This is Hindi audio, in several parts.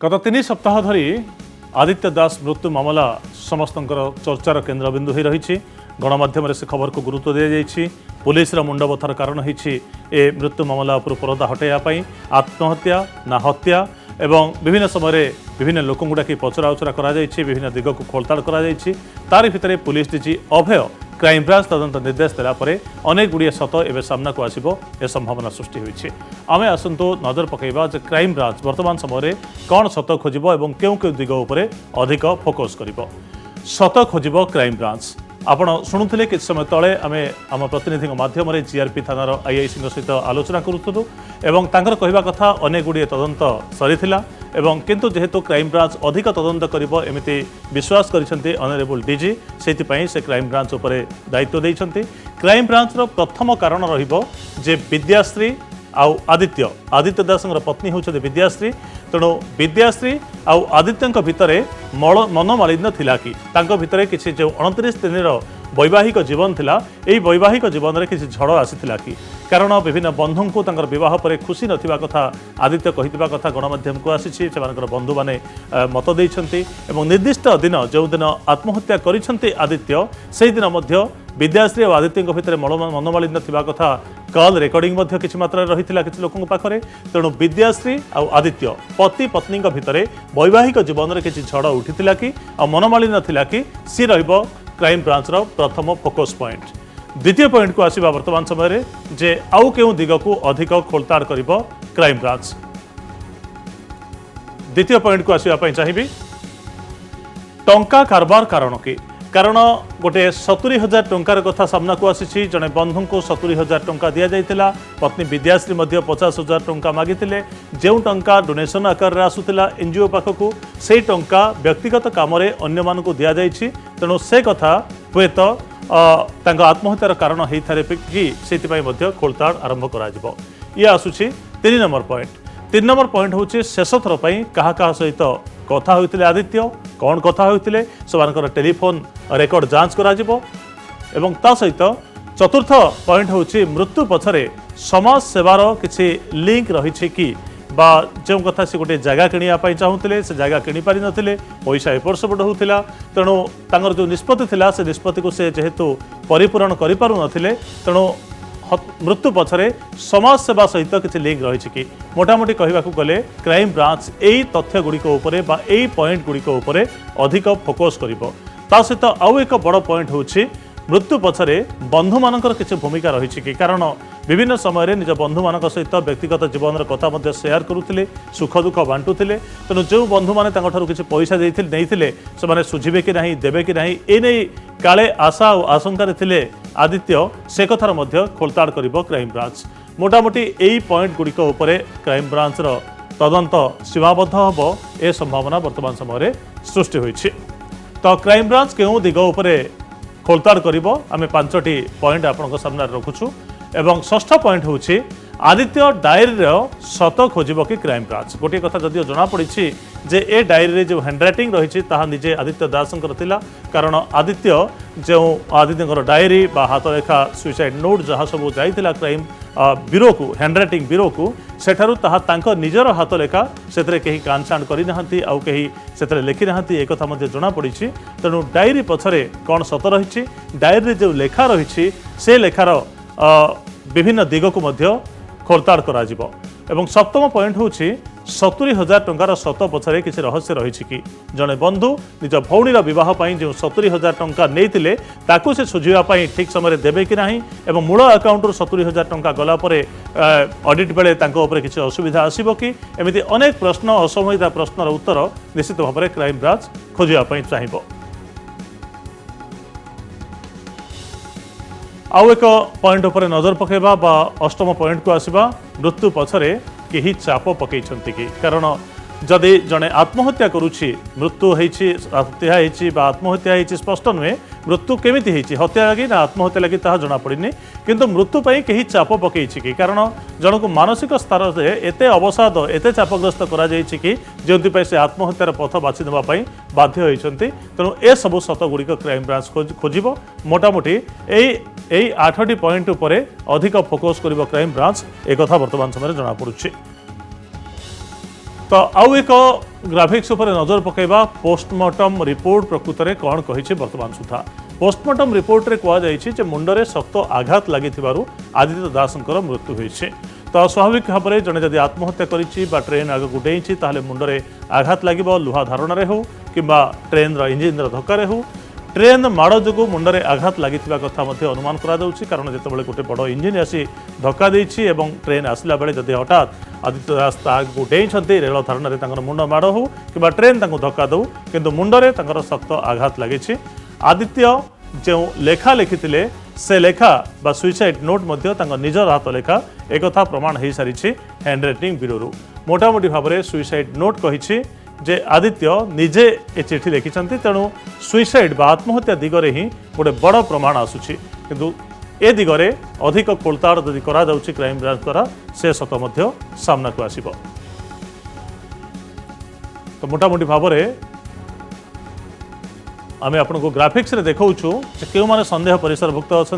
गत 3 सप्ताह धरी आदित्य दास मृत्यु मामला समस्त चर्चार केन्द्रबिंदु हो रही। गणमाध्यम से खबर को गुरुत्व दी जाइए। पुलिस मुंडबथार कारण होती ए मृत्यु मामला उपर परदा हटाइवाई आत्महत्या ना हत्या एवं विभिन्न समय विभिन्न लोक डाक पचरा उचरा विभिन्न दिग को खोलताड़ तार भितर पुलिस डीजी अभय क्राइमब्रांच तदंत निर्देश देलापर अनेक गुड़िया सत एवं सामना को आसब ए संभावना सृष्टि होती। आम आसतु नजर पकईवा जे क्राइमब्रांच वर्तमान समय कौन सत खोज और क्यों क्यों दिग उपर अधिक फोकस कर सत खोज क्राइमब्रांच। आपण शुणुले कि समय तले आमे आम प्रतिनिधि माध्यम जीआरपी थानार आईआईसी सहित आलोचना करूँ एवं तांकर कहवा कथा अनेक गुड़िए तदंत सरी एवं किंतु जेहेतु क्राइमब्रांच अधिक तदंत करिबो एमिति विश्वास करिसेंती ऑनरेबल डीजी से क्राइमब्रांच उपरे दायित्व देइछंती। क्राइमब्रांचर प्रथम कारण रहिबो जे विद्याश्री आउ आदित्य दासंगर पत्नी होउछते विद्याश्री। तेणु विद्याश्री आउ आदित्य भितर मनोमालिन्य थिला कि तांको भितर किछि जो 29 दिन वैवाहिक जीवन थिला एई वैवाहिक जीवन रे किछि झड़ आसीथिला कि कारण विभिन्न बंधु को तांकर विवाह पर खुशी नथिबा कथा आदित्य कहितबा कथा गणमाध्यम को आसीछि। सेमानकर बंधु माने मत देइछंती एवं निर्दिष्ट दिन जो दिन आत्महत्या करिछंती आदित्य सेही दिन मध्य विद्याश्री और आदित्य भितर मनोमालिन्य थिबा कथा कॉल रेकर्डिंग किसी मात्रा रही किसी लोकों पाखे। तेणु विद्याश्री और आदित्य पति पत्नी भितर वैवाहिक जीवन में किसी झड़ उठी कि मनोमालिन्य थिला कि सी रहिबो क्राइमब्रांचर प्रथम फोकस पॉइंट। द्वितीय पॉइंट को आसीबा वर्तमान समय जे आउ केउ दिग को अधिक खोलताड़ करिबो क्राइमब्रांच। द्वितीय पॉइंट को आसीबा चाहिए टंका कारबार कारण कि कारण गोटे 70,000 टंकार कथा सामना को आसी। जड़े बंधु को 70,000 टंका दि जाइतिला। पत्नी विद्याश्री 50,000 टंका मागिथिले। जो टंका डोनेशन आकार आसूला एनजीओ पाखक से टंका व्यक्तिगत काम अन्य मानक दि जाइछि। तेणु से कथा हुए तो आत्महत्यार कारण होता कि खोलताड़ आरंभ कर ये आसूची 3 नंबर पॉइंट। 3 नंबर पॉइंट हूँ शेष थर क्या सहित कथा होते आदित्य कौन कथा होते से टेलीफोन रेकर्ड जांच करा एवं ता सहित चतुर्थ पॉइंट हूँ मृत्यु पछरे समाज सेवार किसी लिंक रही कि बा जो कथा से गोटे जगह किणापी चाहूले से जगह किणी पारि नथिले पैसा एपट सेपट होता। तेणु तांकर जो निष्पत्ति थिला से निष्पत्ति को से जेहेतु परिपूरण करि पारु नथिले तेणु मृत्यु पछरे समाज सेवा सहित किसी लिंक रही कि मोटामोटी कहवाक गले क्राइमब्रांच यही तथ्य गुड़िक बा यही पॉइंट गुड़िक अधिक फोकस करिबो। ता सहित आउ एक बड़ पॉइंट होछि मृत्यु पछरे बंधु मानकर किसी भूमिका रही कि कारण विभिन्न समय निज बंधु मान सहित व्यक्तिगत जीवन कथा शेयर करुले सुख दुख बांटुले। तेणु जो बंधु मैंने किसी पैसा नहीं से सुझे कि नहीं देवे कि नहीं एने काले आशा और आशंकार थे आदित्य से कथार खोलताड़ कर क्राइमब्रांच। मोटामोटी यही पॉइंट गुड़िक क्राइमब्रांचर तदंत सीमाबद्ध हम ए संभावना वर्तमान समय सृष्टि होइछि। तो क्राइमब्रांच क्यों दिग उपर खोलताड़ करिबो आमे 5टी पॉइंट आपन सामने रखुछु। एवं षष्ठ पॉइंट हूँ आदित्य डायरी सत खोज कि क्राइमब्रांच। गोटे कथा जदिव जना पड़ी जे ए डायरी जो हैंडराइटिंग रही निजे आदित्य दासंकर थिला। कारण आदित्य जो आदित्य डायरी बा हाथरेखा सुइसाइड नोट जहाँ सब जाइथिला क्राइम ब्यूरो को हैंडराइटिंग ब्यूरो को सेठारु ताहा तांको निजर हाथरेखा से कहीं कानछाण करना आउ कहीं से लिखि ना एक जना पड़ी। तेणु डायरी पछरे कौन सत रही डायरी जो लेखा रही से लेखार विभिन्न दिग को मध्य खोलताड़ करा जिवो। एवं सप्तम पॉइंट हूँ 70,000 टंकार सत पछरे किसी रहस्य रही कि जड़े बंधु निज भौणीर बह जो 70,000 टंका नहीं ताकू से सुझावाई ठीक समय देवे कि नहीं एवं मूल अकाउंट 70,000 टंका गलापर ऑडिट बेले किसी असुविधा आसब कि एमती अनेक प्रश्न असमयिता प्रश्नर उत्तर निश्चित भाव में क्राइमब्रांच खोजापी चाहिए। आउ एक पॉइंट उपर नजर पकेबा बा अष्टम पॉइंट को आसीबा मृत्यु पछरे केही चाप पकईछंती कि कारण जदि जड़े आत्महत्या करुछि मृत्यु हत्या होती आत्महत्या होती स्पष्ट नुहे मृत्यु केमिति होती हत्या लगी ना आत्महत्या लगी ताहा जना पड़िनी किंतु मृत्यु पाई कहीं चाप पकईछि कि कारण जन को मानसिक स्तर से एते अवसाद एते चापग्रस्त करा जायछि कि जोंति से आत्महत्यार पथ बाछि देबा पई बाध्य होइछंती। तेणु ए सब सत गुड़िक क्राइमब्रांच खोजिबो। मोटामोटी एई 8टी पॉइंट उपरे अधिक फोकस करिबो क्राइमब्रांच एक कथा वर्तमान समय जना पड़ुछि। तो आउ एक ग्राफिक्स उपर नजर पकईवा पोस्टमार्टम रिपोर्ट प्रकृत में कौन कही बर्तमान सुधा पोस्टमार्टम रिपोर्ट रे कहुई मुंडरे शक्त आघात लगी आदित्य दासंकर मृत्यु होती तो स्वाभाविक भाव में जड़े जदि आत्महत्या करी ट्रेन आगक डेई मुंडरे आघात लगे लुहा धारण हो कि ट्रेन इंजिन धक्कर हो ट्रेन माड़ जो मुंडरे आघात लगी कथा अनुमान कारण जिते गोटे बड़ इंजिन आसी धक्का देछि ट्रेन आसला बेले जदि हठात आदित्य दास ताकू डेई रेल धारण मुंड माड़ हो कि ट्रेन धक्का दौ किंतु मुंडरे शक्त आघात लगी आदित्य जो लेखा लिखिथिले से लेखा बा सुइसाइड नोट निजर हाथ लेखा एक प्रमाण हो सारी हैंडराइटिंग ब्यूरो मोटामोटी भाव में सुइसाइड नोट कही जे आदित्य निजे ए चिठी लिखिं तेणु सुइसाइड बा आत्महत्या दिगरे ही गोटे बड़ प्रमाण आसूची किंतु ए दिगरे अधिक खोलताड़ जदि करा जाउची क्राइम ब्रांच द्वारा से सत मध्य सामना को आसीबो। तो मोटामोटी भाव में आम आपण को ग्राफिक्स रे देखाऊँ के माने संदेह परिसरभुक्त अच्छा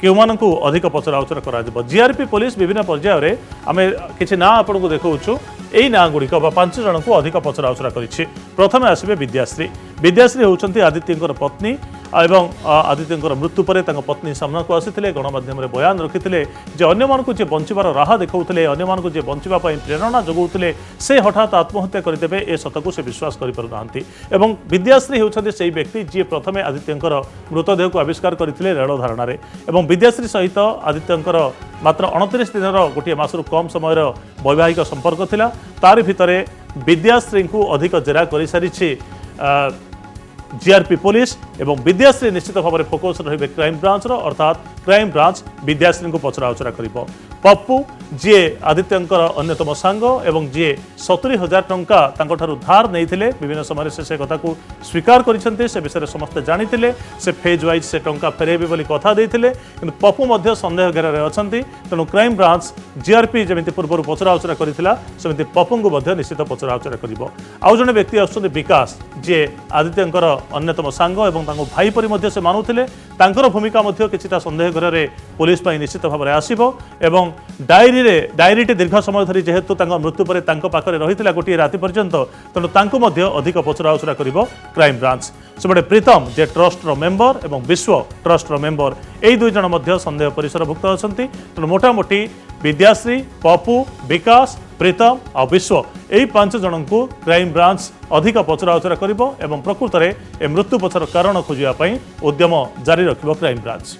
केउमानंकु अधिक पचराउचरा करा जीआरपी पुलिस विभिन्न पर्यायर रे आमे किछि ना आपण को देखाऊँ एई ना गुड़िक 5 जन को अधिक पचराउचरा करिछि। प्रथमे आसिबे विद्याश्री होउछंती आदित्यंकर पत्नी एवं आदित्यंकर मृत्यु पर पत्नी सामना को आसीथिले गणमाध्यम रे बयान रखिथिले जे अन्य मानकु जे बंचिबार राह देखाउथिले अन्य मानकु जे बंचिबा पई प्रेरणा जगाउथिले से हठात आत्महत्या करदेबे ए सतकु से विश्वास करि पारु नांती एवं विद्याश्री होउछंती सेही व्यक्ति जे प्रथमे आदित्यंकर मृतदेह को आविष्कार करथिले रेल धारणा रे एवं विद्याश्री सहित आदित्यंकर मात्र 29 दिन गोटे मासरु कम समय वैवाहिक संपर्क थिला तार भितरे विद्याश्री को अधिक जेरा कर सारी जीआरपी पुलिस एवं विद्याश्री निश्चित भाव में फोकस रही क्राइम ब्रांच अर्थात क्राइम ब्रांच विद्याश्री को पचराउचरा कर पप्पू जी आदित्यंकर अन्यतम सांग एवं जी 70,000 टंका धार नहीं विभिन्न समय से कथा को स्वीकार करते से विषय समस्ते जानी से फेज वाइज से टंका फेरेबे बोली कथा देते कि पप्पू मध्य संदेह घेर अच्छा तेणु क्राइम ब्रांच जीआरपी जमी पूर्व पचराउचरा करमी पप्पू को निश्चित पचराउचरा कर आउ जड़े व्यक्ति आसुच्च विकास जी आदित्यंकर अन्यतम सांग एवं भाई परी से मानुले भूमिका कि संदेह घर में पुलिस निश्चित भाव में आसो एवं डायरीटे दीर्घ समय धरी जेहेतु मृत्यु पर पाखे रही गोटे राति पर्यंत तेणु अधिक पचराउचरा कर क्राइम ब्रांच सेपटे प्रीतम जे ट्रस्टर मेंबर एवं विश्व ट्रस्टर मेंबर यही दुई जन संदेह परिसरभुक्त अच्छा तेणु मोटामोटी विद्याश्री पप्पू विकास प्रीतम आ विश्व यही 5 जन को क्राइम ब्रांच अधिक पचराउचरा कर प्रकृत में ए मृत्यु पछर कारण खोजापी उद्यम जारी रखिब क्राइम ब्रांच।